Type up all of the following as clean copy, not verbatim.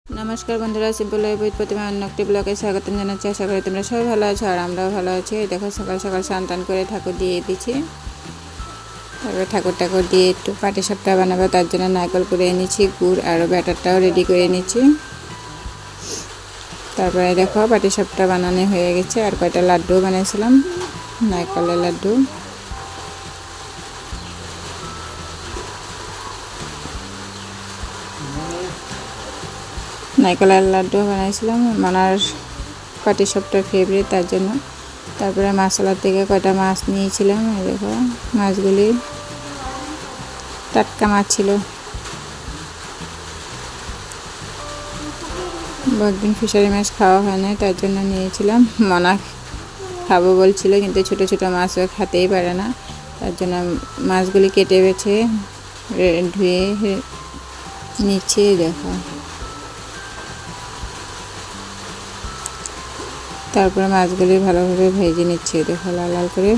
नमस्कार बंधुरा simple life with प्रतिमा अन्य एकटी ब्लगे स्वागत জানাচ্ছি। আশা করি তোমরা সবাই ভালো আছো আর আমরাও ভালো আছি। দেখো সকাল সকাল স্নান টান করে ঠাকুর দিয়ে দিচ্ছি। তারপরে ঠাকুর দিয়ে একটু পাটিসাপটা বানাবো, তার জন্য নারকেল করে এনেছি, গুড় আর ব্যাটারটাও রেডি করে নিচ্ছি। তারপরে দেখো পাটিসাপটা বানানো হয়ে গেছে। আর কয়টা লাড্ডু বানিয়েছিলাম, নারকেলের লাড্ডু। নারকেলের লাড্ডু বানাইছিলাম, মানার পাটিসাপটার ফেভারিট, তার জন্য। তারপরে মশলার থেকে কয়টা মাছ নিয়েছিলাম, এই দেখো মাছগুলি টাটকা মাছ ছিল। বহুদিন ফিশারি মাছ খাওয়া হয় না, তার জন্য নিয়েছিলাম। মনা খাবো বলছিল, কিন্তু ছোট ছোট মাছ খেতেই পারে না, তার জন্য মাছগুলি কেটে বেছে ধুয়ে নিচ্ছে। দেখো তারপরে মাছগুলি ভালোভাবে ভেজে নিচ্ছি। দেখো লাল লাল করে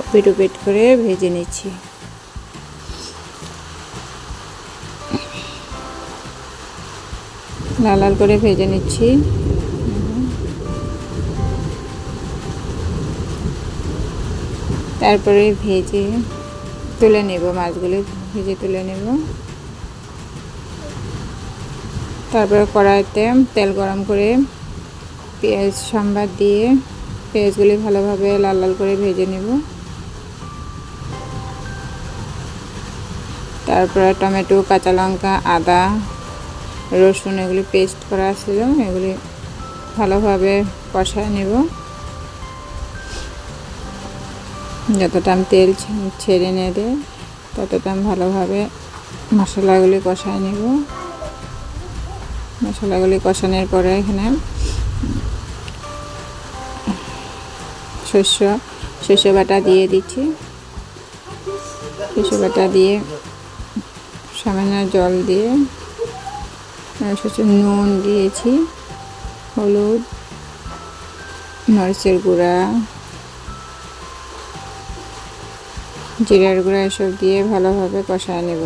ওপিট ওপিট করে ভেজে নিচ্ছি। লাল লাল করে ভেজে নিচ্ছি। তারপরে ভেজে তুলে নেব, মাছগুলি ভেজে তুলে নেব। তারপরে কড়াইতে তেল গরম করে পেঁয়াজ সম্বাদ দিয়ে পেঁয়াজগুলি ভালোভাবে লাল লাল করে ভেজে নেব। তারপরে টমেটো, কাঁচা লঙ্কা, আদা, রসুন এগুলি পেস্ট করা ছিল, এগুলি ভালোভাবে কষায় নেব। যতটা তেল ছেড়ে নেবে ততটা ভালোভাবে মশলাগুলি কষায় নেব। মশলাগুলি কষানোর পরে এখানে সর্ষে বাটা দিয়ে দিচ্ছি। সর্ষে বাটা দিয়ে সামান্য জল দিয়ে নুন দিয়েছি, হলুদ, মরিচের গুঁড়া, জিরার গুঁড়া এসব দিয়ে ভালোভাবে কষায় নেব।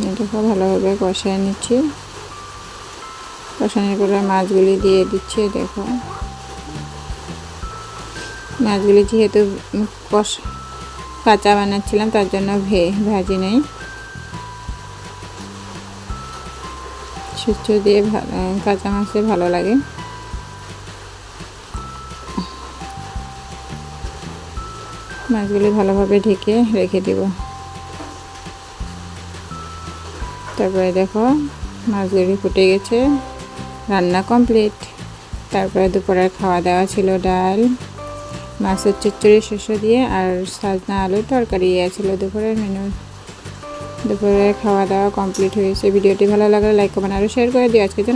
এটাকে ভালোভাবে কষায় নিচ্ছি। কষানোর পরে মাছগুলি দিয়ে দিচ্ছি। দেখো মাছগুলি যেহেতু কাঁচা বানাচ্ছিলাম, তার জন্য ভাজি নেই, সর্ষে দিয়ে কাঁচা মাছে ভালো লাগে। মাছগুলি ভালোভাবে ঢেকে রেখে দেব। তারপরে দেখো মাছগুলি ফুটে গেছে, রান্না কমপ্লিট। তারপরে দুপুরের খাওয়া দাওয়া ছিল ডাল, মাছের চচ্চড়ি শস্য দিয়ে, আর সাজনা আলুর তরকারি ছিল দুপুরের মেনু। দুপুরের খাওয়া দাওয়া কমপ্লিট হয়েছে। ভিডিওটি ভালো লাগলে লাইক কমেন্ট আর শেয়ার করে দিও। আজকের জন্য